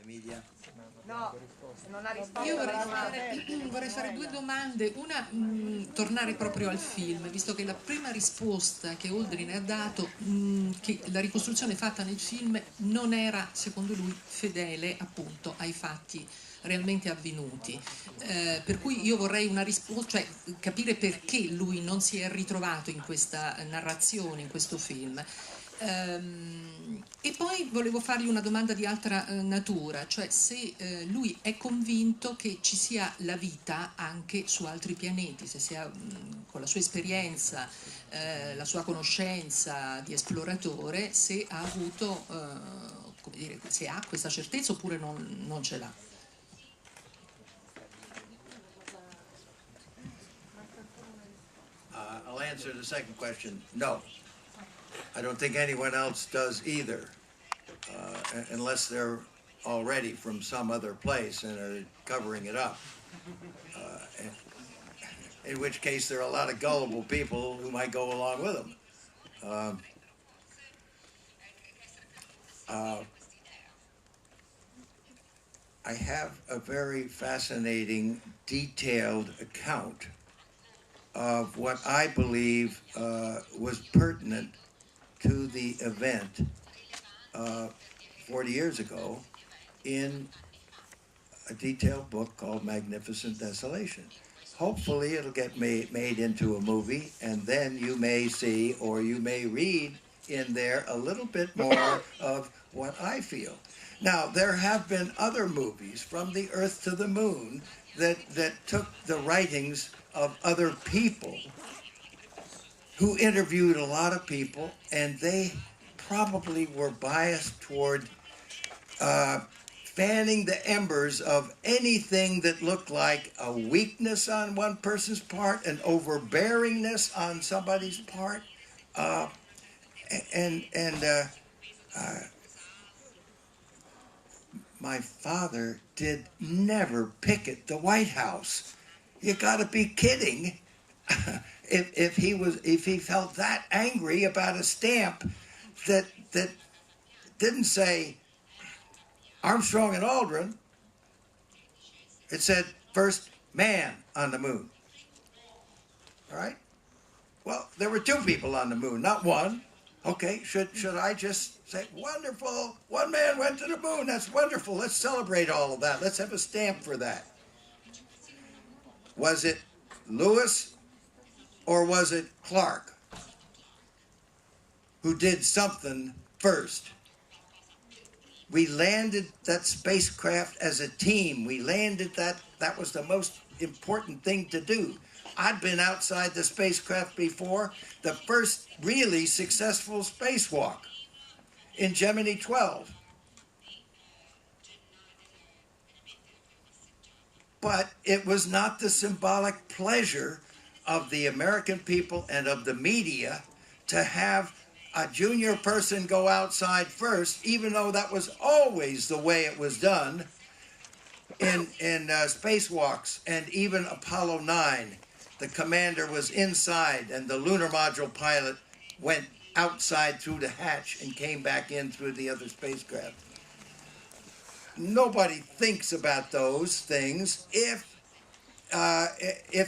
Emilia? No, non ha risposto. Io vorrei fare due domande. Una, tornare proprio al film, visto che la prima risposta che Aldrin ha dato, che la ricostruzione fatta nel film non era, secondo lui, fedele appunto ai fatti realmente avvenuti. Per cui io vorrei una risposta, cioè capire perché lui non si è ritrovato in questa narrazione, in questo film. E poi volevo fargli una domanda di altra natura, cioè se lui è convinto che ci sia la vita anche su altri pianeti, se sia, con la sua esperienza, la sua conoscenza di esploratore, se ha avuto, come dire, se ha questa certezza oppure non ce l'ha. I'll answer the second question. No, I don't think anyone else does either, unless they're already from some other place and are covering it up. In which case, there are a lot of gullible people who might go along with them. I have a very fascinating, detailed account of what I believe was pertinent to the event 40 years ago in a detailed book called Magnificent Desolation. Hopefully it'll get made into a movie, and then you may see or you may read in there a little bit more of what I feel. Now, there have been other movies, From the Earth to the Moon, that took the writings of other people who interviewed a lot of people, and they probably were biased toward fanning the embers of anything that looked like a weakness on one person's part, an overbearingness on somebody's part, my father did never picket the White House. You got to be kidding! if he felt that angry about a stamp that didn't say Armstrong and Aldrin, it said first man on the moon. All right? Well, there were two people on the moon, not one. Okay, should I just say, wonderful, one man went to the moon, that's wonderful, let's celebrate all of that, let's have a stamp for that. Was it Lewis or was it Clark who did something first? We landed that spacecraft as a team. We landed that was the most important thing to do. I'd been outside the spacecraft before, the first really successful spacewalk in Gemini 12. But it was not the symbolic pleasure of the American people and of the media to have a junior person go outside first, even though that was always the way it was done in spacewalks. And even Apollo 9, the commander was inside and the lunar module pilot went outside through the hatch and came back in through the other spacecraft. Nobody thinks about those things if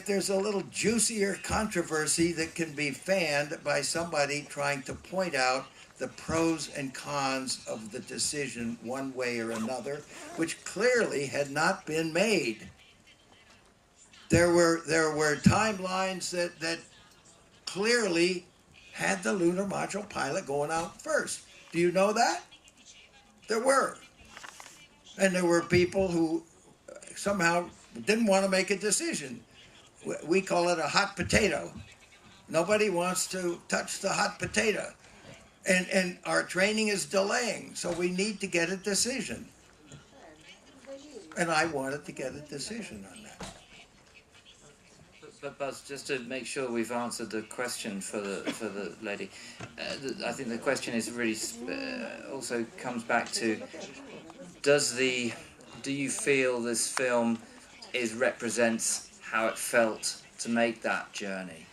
there's a little juicier controversy that can be fanned by somebody trying to point out the pros and cons of the decision one way or another, which clearly had not been made. There were timelines that clearly had the lunar module pilot going out first. Do you know that? There were. And there were people who somehow didn't want to make a decision. We call it a hot potato. Nobody wants to touch the hot potato. And our training is delaying, so we need to get a decision. And I wanted to get a decision on that. But Buzz, just to make sure we've answered the question for the lady, I think the question is really also comes back to, do you feel this film represents how it felt to make that journey?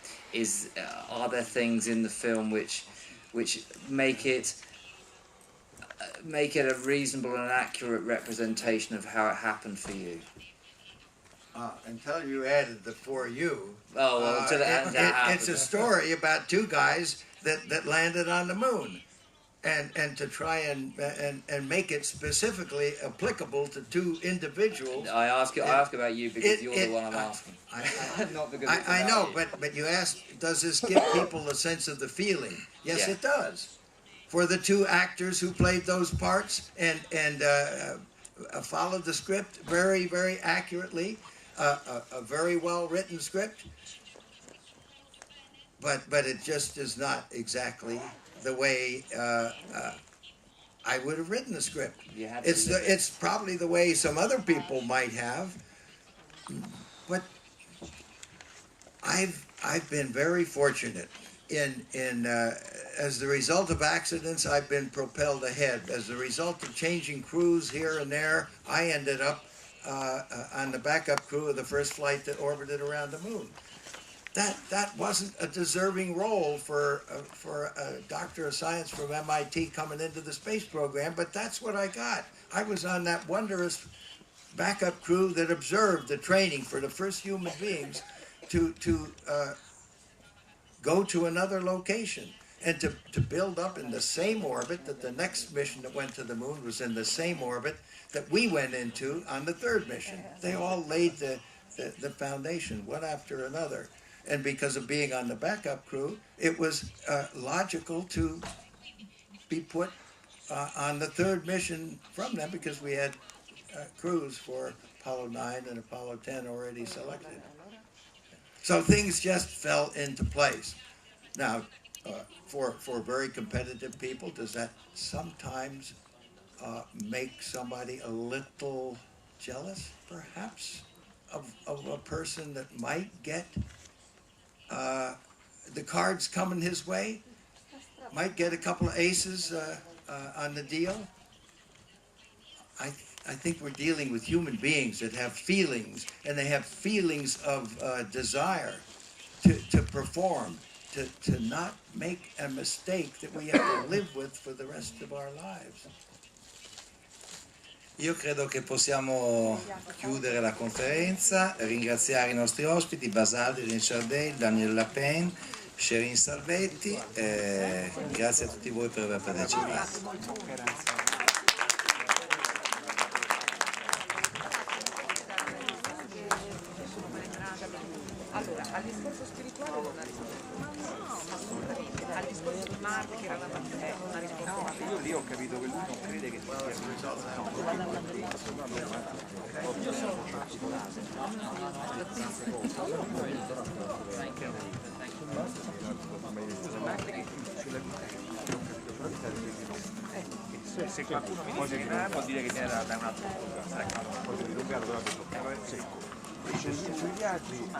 Are there things in the film which make it make it a reasonable and accurate representation of how it happened for you? Until you added the "for you." Oh, well, until that happened. It's a story about two guys that landed on the moon, and to try and make it specifically applicable to two individuals. I ask about you because you're the one I'm asking. Not because it's I about know, you. but you asked, does this give people a sense of the feeling? Yes, Yeah. it does. For the two actors who played those parts and followed the script very, very accurately, a very well written script. But it just is not exactly the way I would have written the script. You had to live it. It's probably the way some other people might have, but I've been very fortunate in as the result of accidents. I've been propelled ahead. As a result of changing crews here and there, I ended up on the backup crew of the first flight that orbited around the moon. That wasn't a deserving role for a doctor of science from MIT coming into the space program, but that's what I got. I was on that wondrous backup crew that observed the training for the first human beings to go to another location and to build up in the same orbit that the next mission that went to the moon was in the same orbit that we went into on the third mission. They all laid the foundation one after another. And because of being on the backup crew, it was logical to be put on the third mission from them because we had crews for Apollo 9 and Apollo 10 already selected. So things just fell into place. Now, for very competitive people, does that sometimes make somebody a little jealous, perhaps, of a person that might get the cards coming his way, might get a couple of aces on the deal? I think we're dealing with human beings that have feelings, and they have feelings of desire to perform, to not make a mistake that we have to live with for the rest of our lives. Io credo che possiamo chiudere la conferenza, ringraziare i nostri ospiti, Basaldi, Richard Dale, Daniel Lapin, Sherin Salvetti, grazie a tutti voi per aver partecipato. Allora, al discorso spirituale non ha risposto. Assolutamente. Al discorso di Marte che era la Marte non ha risposto. Io lì ho capito che lui non crede che se qualcuno mi dice che vuol dire che viene da un altro cosa di Lugano dove ha detto sui viaggi